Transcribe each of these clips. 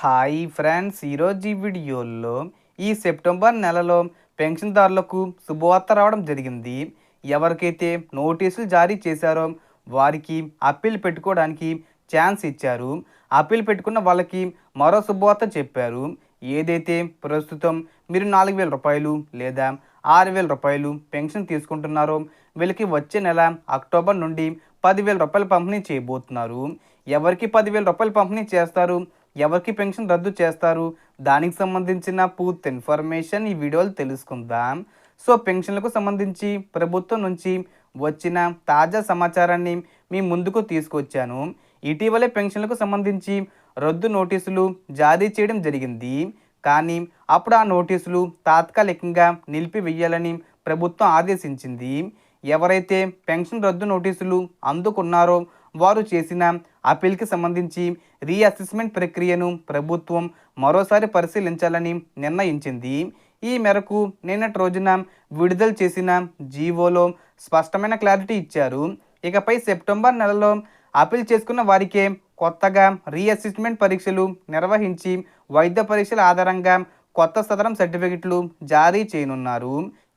Hi friends, ఈరోజు ఈ వీడియోలో ఈ సెప్టెంబర్ నెలలో పెన్షన్దారులకు శుభవార్త రావడం జరిగింది. ఎవరికైతే నోటీసులు జారీ చేశారో వారికి అప్పీల్ పెట్టుకోవడానికి ఛాన్స్ ఇచ్చారు. అప్పీల్ పెట్టుకున్న వాళ్ళకి మరో శుభవార్త చెప్పారు. ఏదైతే ప్రస్తుతం మీరు రూ. 4,000 లేదా రూ. 6,000 పెన్షన్ తీసుకుంటున్నారో వీళ్ళకి వచ్చే నెల అక్టోబర్ నుండి రూ. 10,000 పంపిణీ చేయబోతున్నారు. ఎవరికి రూ. 10,000 పంపిణీ చేస్తారు, ఎవరికి పెన్షన్ రద్దు చేస్తారు, దానికి సంబంధించిన పూర్తి ఇన్ఫర్మేషన్ ఈ వీడియోలో తెలుసుకుందాం. సో పెన్షన్లకు సంబంధించి ప్రభుత్వం నుంచి వచ్చిన తాజా సమాచారాన్ని మీ ముందుకు తీసుకొచ్చాను. ఇటీవలే పెన్షన్లకు సంబంధించి రద్దు నోటీసులు జారీ చేయడం జరిగింది. కానీ అప్పుడు ఆ నోటీసులు తాత్కాలికంగా నిలిపివేయాలని ప్రభుత్వం ఆదేశించింది. ఎవరైతే పెన్షన్ రద్దు నోటీసులు అందుకున్నారో వారు చేసిన అప్పీల్కి సంబంధించి రీఅసెస్మెంట్ ప్రక్రియను ప్రభుత్వం మరోసారి పరిశీలించాలని నిర్ణయించింది. ఈ మేరకు నిన్నటి రోజున విడుదల చేసిన జీవోలో స్పష్టమైన క్లారిటీ ఇచ్చారు. ఇకపై సెప్టెంబర్ నెలలో అప్పీల్ చేసుకున్న వారికే కొత్తగా రీఅసెస్మెంట్ పరీక్షలు నిర్వహించి వైద్య పరీక్షల ఆధారంగా కొత్త సదరం సర్టిఫికెట్లు జారీ చేయనున్నారు.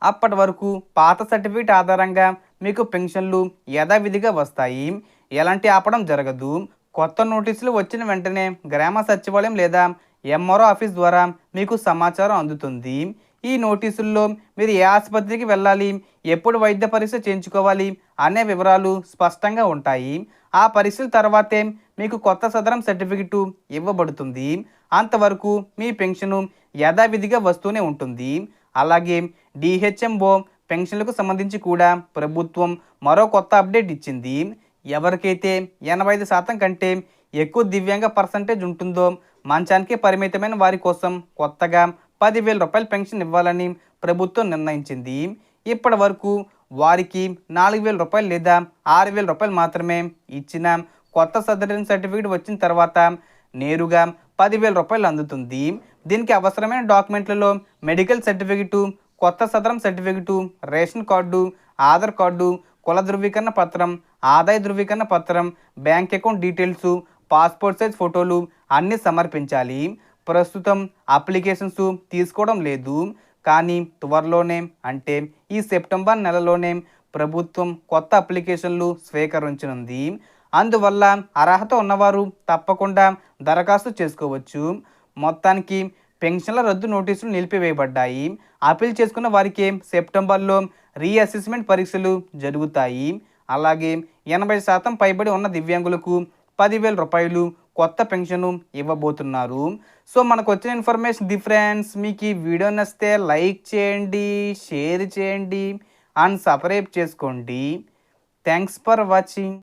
అప్పటి వరకు పాత సర్టిఫికెట్ ఆధారంగా మీకు పెన్షన్లు యథావిధిగా వస్తాయి. ఎలాంటి ఆపడం జరగదు. కొత్త నోటీసులు వచ్చిన వెంటనే గ్రామ సచివాలయం లేదా ఎంఆర్ఓ ఆఫీస్ ద్వారా మీకు సమాచారం అందుతుంది. ఈ నోటీసుల్లో మీరు ఏ ఆసుపత్రికి వెళ్ళాలి, ఎప్పుడు వైద్య పరీక్ష చేయించుకోవాలి అనే వివరాలు స్పష్టంగా ఉంటాయి. ఆ పరీక్షల తర్వాతే మీకు కొత్త సదరం సర్టిఫికెట్ ఇవ్వబడుతుంది. అంతవరకు మీ పెన్షను యథావిధిగా వస్తూనే ఉంటుంది. అలాగే డిహెచ్ఎంఓ పెన్షన్లకు సంబంధించి కూడా ప్రభుత్వం మరో కొత్త అప్డేట్ ఇచ్చింది. ఎవరికైతే 85% కంటే ఎక్కువ దివ్యాంగ పర్సంటేజ్ ఉంటుందో మంచానికి పరిమితమైన వారి కోసం కొత్తగా రూ. 10,000 పెన్షన్ ఇవ్వాలని ప్రభుత్వం నిర్ణయించింది. ఇప్పటి వరకు వారికి రూ. 4,000 లేదా రూ. 6,000 మాత్రమే ఇచ్చిన కొత్త సదరన్ సర్టిఫికేట్ వచ్చిన తర్వాత నేరుగా రూ. 10,000 అందుతుంది. దీనికి అవసరమైన డాక్యుమెంట్లలో మెడికల్ సర్టిఫికెటు, కొత్త Sadaram certificate, ration card, Aadhaar card, కుల ధృవీకరణ పత్రం, ఆదాయ ధృవీకరణ పత్రం, bank account details, passport size ఫోటోలు అన్నీ సమర్పించాలి. ప్రస్తుతం అప్లికేషన్స్ తీసుకోవడం లేదు. కానీ త్వరలోనే అంటే ఈ సెప్టెంబర్ నెలలోనే ప్రభుత్వం కొత్త అప్లికేషన్లు స్వీకరించనుంది. అందువల్ల అర్హత ఉన్నవారు తప్పకుండా దరఖాస్తు చేసుకోవచ్చు. మొత్తానికి పెన్షన్ల రద్దు నోటీసులు నిలిపివేయబడ్డాయి. అప్పీల్ చేసుకున్న వారికి సెప్టెంబర్లో రీఅసెస్మెంట్ పరీక్షలు జరుగుతాయి. అలాగే 80% పైబడి ఉన్న దివ్యాంగులకు రూ. 10,000 కొత్త పెన్షను ఇవ్వబోతున్నారు. సో మనకు వచ్చిన ఇన్ఫర్మేషన్ ఫ్రెండ్స్. మీకు ఈ వీడియో నచ్చితే లైక్ చేయండి, షేర్ చేయండి అండ్ సబ్స్క్రైబ్ చేసుకోండి. Thanks for watching.